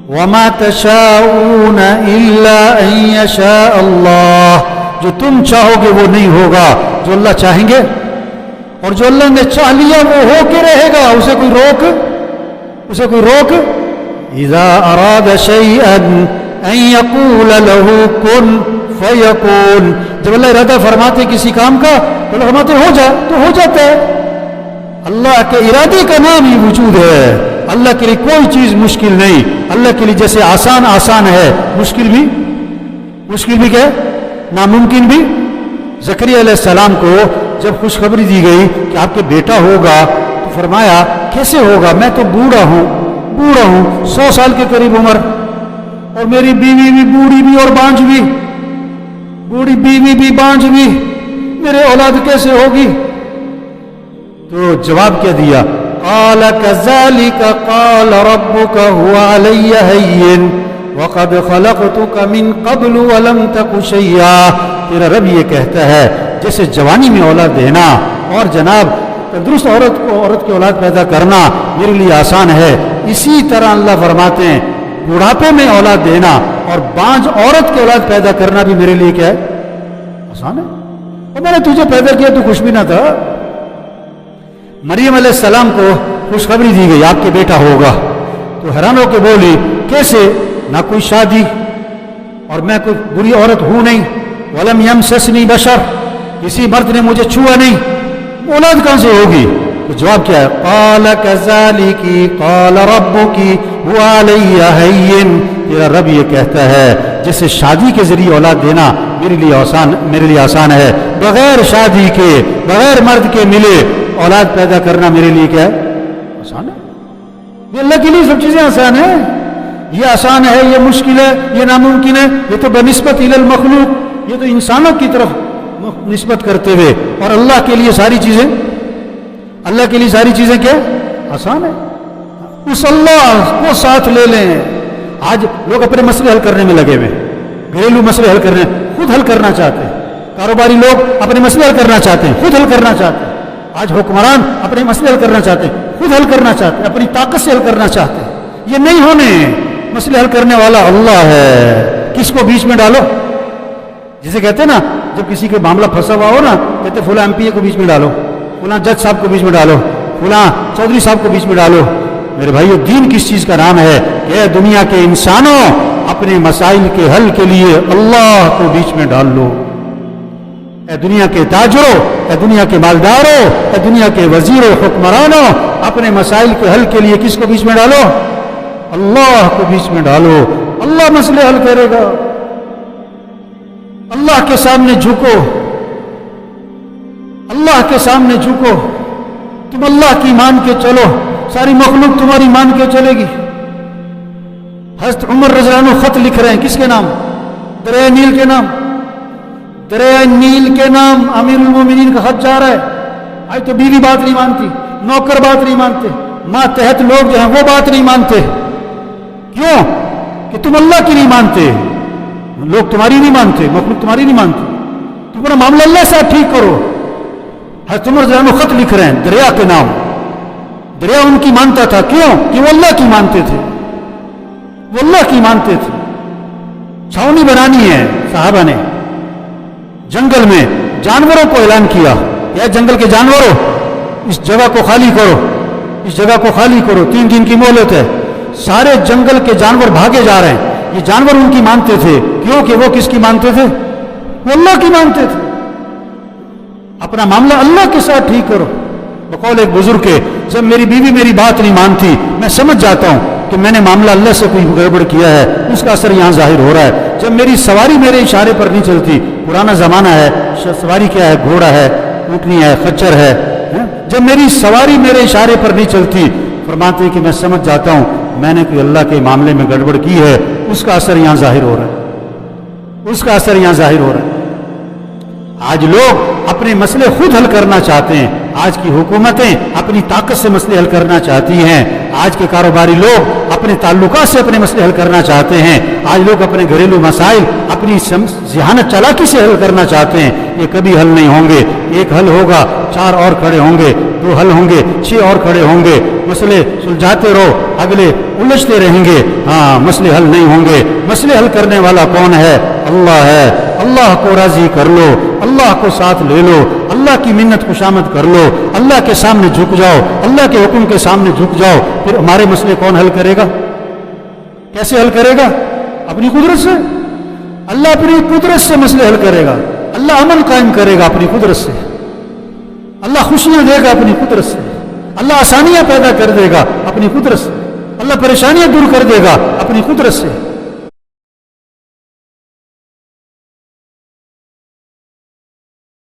وَمَا تَشَاءُونَ إِلَّا أَن يَشَاءَ اللَّهُ، جو تم چاہو گے وہ نہیں ہوگا، جو اللہ چاہیں گے، اور جو اللہ نے چاہ لیا وہ ہو کے رہے گا، اسے کوئی روک اِذَا أَرَادَ شَيْئًا أَن يَقُولَ لَهُ كُن فَيَكُونُ، جب اللہ ارادہ فرماتے کسی کام کا تو اللہ فرماتے ہو جا تو ہو جاتا ہے۔ اللہ کے ارادے کا نام ہی وجود ہے، اللہ کے لیے کوئی چیز مشکل نہیں، اللہ کے لیے جیسے آسان ہے، مشکل بھی کیا ہے؟ ناممکن بھی۔ زکریا علیہ السلام کو جب خوشخبری دی گئی کہ آپ کے بیٹا ہوگا تو فرمایا کیسے ہوگا، میں تو بوڑھا ہوں 100 سال کے قریب عمر، اور میری بیوی بھی بوڑھی بھی اور بانجھ بھی، میرے اولاد کیسے ہوگی؟ تو جواب کیا دیا؟ قال كذلك قال ربك هو علي هين وقد خلقتك من قبل ولم تك شيئا، تیرا رب یہ کہتا ہے جیسے جوانی میں اولاد دینا اور جناب تندرست عورت کی اولاد پیدا کرنا میرے لیے آسان ہے، اسی طرح اللہ فرماتے ہیں بڑھاپے میں اولاد دینا اور بانجھ عورت کی اولاد پیدا کرنا بھی میرے لیے کیا ہے؟ آسان ہے، اور میں نے تجھے پیدا کیا تو کچھ بھی نہ تھا۔ مریم علیہ السلام کو خوشخبری دی گئی آپ کے بیٹا ہوگا، تو حیران ہو کے بولی کیسے، نہ کوئی شادی اور میں کوئی بری عورت ہوں نہیں، ولم یمسسنی بشر، کسی مرد نے مجھے چھوا نہیں، اولاد کہاں سے ہوگی؟ تو جواب کیا ہے؟ قال كذلك قال ربك هو علي هين، تیرا رب یہ کہتا ہے جیسے شادی کے ذریعے اولاد دینا میرے لیے آسان ہے، بغیر شادی کے بغیر مرد کے ملے اولاد پیدا کرنا میرے لیے کیا ہے؟ آسان ہے۔ یہ اللہ کے لیے سب چیزیں آسان ہیں، یہ آسان ہے، یہ مشکل ہے، یہ ناممکن ہے، یہ تو بنسبت الی المخلوق، یہ تو انسانوں کی طرف نسبت کرتے ہوئے، اور اللہ کے لیے ساری چیزیں کیا آسان ہے۔ اس اللہ کو ساتھ لے لیں۔ آج لوگ اپنے مسئلے حل کرنے میں لگے ہوئے، گھریلو مسئلے حل کرنے خود حل کرنا چاہتے ہیں، کاروباری لوگ اپنے مسئلے حل کرنا چاہتے ہیں، خود حل کرنا چاہتے ہیں، آج حکمران اپنے مسئلے حل کرنا چاہتے ہیں، خود حل کرنا چاہتے ہیں، اپنی طاقت سے حل کرنا چاہتے ہیں، یہ نہیں ہونے، مسئلے حل کرنے والا اللہ ہے۔ کس کو بیچ میں ڈالو؟ جسے کہتے ہیں نا جب کسی کے معاملہ پھنسا ہوا ہو نا، کہتے فلاں ایم پی اے کو بیچ میں ڈالو، فلاں جج صاحب کو بیچ میں ڈالو، فلاں چودھری صاحب کو بیچ میں ڈالو۔ میرے بھائیو، دین کس چیز کا نام ہے؟ کہ دنیا کے انسانوں اپنے مسائل کے حل کے لیے اللہ کو بیچ میں ڈال لو۔ اے دنیا کے تاجروں، اے دنیا کے مالداروں، اے دنیا کے وزیروں حکمرانوں، اپنے مسائل کے حل کے لیے کس کو بیچ میں ڈالو؟ اللہ کو بیچ میں ڈالو، اللہ مسئلے حل کرے گا۔ اللہ کے سامنے جھکو، اللہ کے سامنے جھکو، تم اللہ کی مان کے چلو، ساری مخلوق تمہاری مان کے چلے گی۔ حضرت عمر رضی اللہ عنہ خط لکھ رہے ہیں، کس کے نام؟ دریائے نیل کے نام، دریائے نیل کے نام امیر المومنین کا خط جا رہا ہے۔ آج تو بیوی بات نہیں مانتی، نوکر بات نہیں مانتے، ماتحت لوگ جو ہیں وہ بات نہیں مانتے۔ کیوں؟ کہ تم اللہ کی نہیں مانتے، لوگ تمہاری نہیں مانتے، مخلوق تمہاری نہیں مانتے، تم اپنا معاملہ اللہ سے ٹھیک کرو۔ حضرت عمر رضی اللہ عنہ خط لکھ رہے ہیں دریا کے نام، دریا ان کی مانتا تھا، کیوں؟ کہ وہ اللہ کی مانتے تھے، وہ اللہ کی مانتے تھے۔ چھاونی بنانی ہے، صحابہ نے جنگل میں جانوروں کو اعلان کیا، یا جنگل کے جانوروں اس جگہ کو خالی کرو، اس جگہ کو خالی کرو، 3 دن کی مہلت ہے۔ سارے جنگل کے جانور بھاگے جا رہے ہیں، یہ جانور ان کی مانتے تھے، کیوں کہ وہ کس کی مانتے تھے؟ وہ اللہ کی مانتے تھے۔ اپنا معاملہ اللہ کے ساتھ ٹھیک کرو۔ بقول ایک بزرگ کے، جب میری بیوی میری بات نہیں مانتی، میں سمجھ جاتا ہوں کہ میں نے معاملہ اللہ سے کوئی گڑبڑ کیا ہے، اس کا اثر یہاں ظاہر ہو رہا ہے۔ جب میری سواری میرے اشارے پر نہیں چلتی، پرانا زمانہ ہے، سواری کیا ہے؟ گھوڑا ہے، اونٹنی ہے، خچر ہے۔ جب میری سواری میرے اشارے پر نہیں چلتی، فرماتے ہیں کہ میں سمجھ جاتا ہوں میں نے کوئی اللہ کے معاملے میں گڑبڑ کی ہے، اس کا اثر یہاں ظاہر ہو رہا ہے، اس کا اثر یہاں ظاہر ہو رہا ہے۔ آج لوگ اپنے مسئلے خود حل کرنا چاہتے ہیں. آج کی حکومتیں اپنی طاقت سے مسئلے حل کرنا چاہتی ہیں. آج کے کاروباری لوگ اپنے تعلقات سے اپنے مسئلے حل کرنا چاہتے ہیں. آج لوگ اپنے گھریلو مسائل اپنی ذہانت چالاکی سے حل کرنا چاہتے ہیں. یہ کبھی حل نہیں ہوں گے. ایک حل ہوگا 4 اور کھڑے ہوں گے, 2 حل ہوں گے 6 اور کھڑے ہوں گے. مسئلے سلجھاتے رہو, اگلے الجھتے رہیں گے. ہاں, مسئلے حل نہیں ہوں گے. مسئلے حل کرنے والا کون ہے؟ اللہ ہے. اللہ کو راضی کر لو, اللہ کو ساتھ لے لو, اللہ کی منت خوشامد کر لو, اللہ کے سامنے جھک جاؤ, اللہ کے حکم کے سامنے جھک جاؤ. پھر ہمارے مسئلے کون حل کرے گا؟ کیسے حل کرے گا؟ اپنی قدرت سے. اللہ اپنی قدرت سے مسئلے حل کرے گا. اللہ امن قائم کرے گا اپنی قدرت سے. اللہ خوشیاں دے گا اپنی قدرت سے. اللہ آسانیاں پیدا کر دے گا اپنی قدرت سے. اللہ پریشانیاں دور کر دے گا اپنی قدرت سے.